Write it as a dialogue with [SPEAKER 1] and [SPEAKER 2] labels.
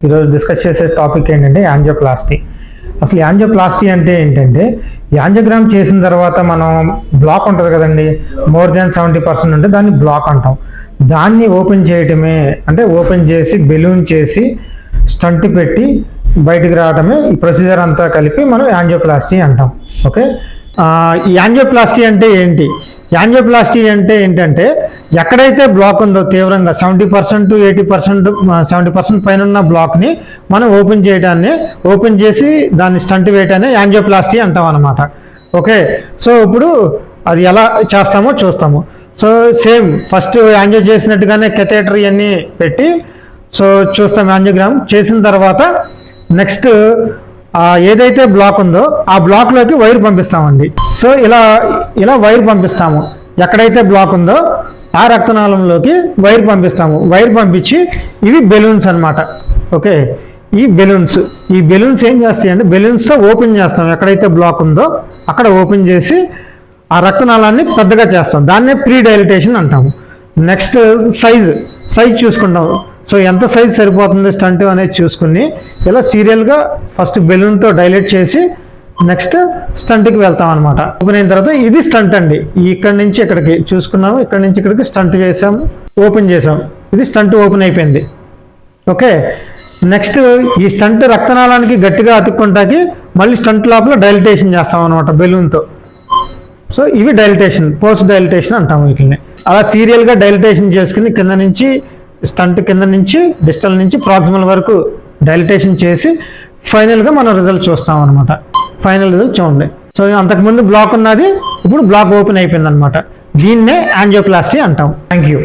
[SPEAKER 1] ఈరోజు డిస్కస్ చేసే టాపిక్ ఏంటంటే యాంజియోప్లాస్టీ. అసలు యాంజియోప్లాస్టీ అంటే ఏంటంటే, యాంజియోగ్రామ్ చేసిన తర్వాత మనం బ్లాక్ ఉంటుంది కదండి, మోర్ దాన్ 70% ఉంటే దాన్ని బ్లాక్ అంటాం. దాన్ని ఓపెన్ చేయటమే, అంటే ఓపెన్ చేసి బెలూన్ చేసి స్టంట్ పెట్టి బయటికి రావడమే ఈ ప్రొసీజర్ అంతా కలిపి మనం యాంజియోప్లాస్టీ అంటాం. ఓకే, ఈ యాంజియోప్లాస్టీ అంటే ఏంటి? యాంజియోప్లాస్టీ అంటే ఏంటంటే, ఎక్కడైతే బ్లాక్ ఉందో తీవ్రంగా 70% 80% 70% పైన ఉన్న బ్లాక్ని మనం ఓపెన్ చేసి దాన్ని స్టంట్ వేయటాన్ని యాంజియోప్లాస్టీ అంటాం అన్నమాట. ఓకే, సో ఇప్పుడు అది ఎలా చేస్తామో చూస్తాము. సో సేమ్ ఫస్ట్ యాంజియో చేసినట్టుగానే కెథేటర్ ఇవన్నీ పెట్టి సో చూస్తాం. యాంజియోగ్రామ్ చేసిన తర్వాత నెక్స్ట్ ఏదైతే బ్లాక్ ఉందో ఆ బ్లాక్లోకి వైర్ పంపిస్తామండి. సో ఇలా వైర్ పంపిస్తాము. ఎక్కడైతే బ్లాక్ ఉందో ఆ రక్తనాళంలోకి వైర్ పంపిస్తాము. వైర్ పంపించి ఇవి బెలూన్స్ అన్నమాట. ఓకే, ఈ బెలూన్స్ ఏం చేస్తాయంటే, బెలూన్స్తో ఓపెన్ చేస్తాం. ఎక్కడైతే బ్లాక్ ఉందో అక్కడ ఓపెన్ చేసి ఆ రక్తనాళాన్ని పెద్దగా చేస్తాం. దాన్నే ప్రీ డైలిటేషన్ అంటాము. నెక్స్ట్ సైజ్ చూసుకుంటాం. సో ఎంత సైజ్ సరిపోతుంది స్టంట్ అనేది చూసుకుని ఇలా సీరియల్గా ఫస్ట్ బెలూన్తో డైలేట్ చేసి నెక్స్ట్ స్టంట్కి వెళ్తాం అనమాట. ఓపెన్ అయిన తర్వాత ఇది స్టంట్ అండి. ఇక్కడి నుంచి ఇక్కడికి చూసుకున్నాము, ఇక్కడి నుంచి ఇక్కడికి స్టంట్ చేసాము, ఓపెన్ చేసాం. ఇది స్టంట్ ఓపెన్ అయిపోయింది. ఓకే, నెక్స్ట్ ఈ స్టంట్ రక్తనాళానికి గట్టిగా అతుక్కుంటాకి మళ్ళీ స్టంట్ లోపల డైలిటేషన్ చేస్తాం అనమాట బెలూన్తో. సో ఇవి డైలిటేషన్, పోస్ట్ డైలిటేషన్ అంటాము వీటిని. అలా సీరియల్గా డైలిటేషన్ చేసుకుని స్టంట్ కింద నుంచి డిస్టల్ నుంచి ప్రాక్సిమల్ వరకు డైలిటేషన్ చేసి ఫైనల్గా మనం రిజల్ట్ చూస్తాం అనమాట. ఫైనల్ రిజల్ట్ చూడండి. సో అంతకుముందు బ్లాక్ ఉన్నది, ఇప్పుడు బ్లాక్ ఓపెన్ అయిపోయింది అనమాట. దీన్నే యాంజియోప్లాస్టీ అంటాం. Thank you.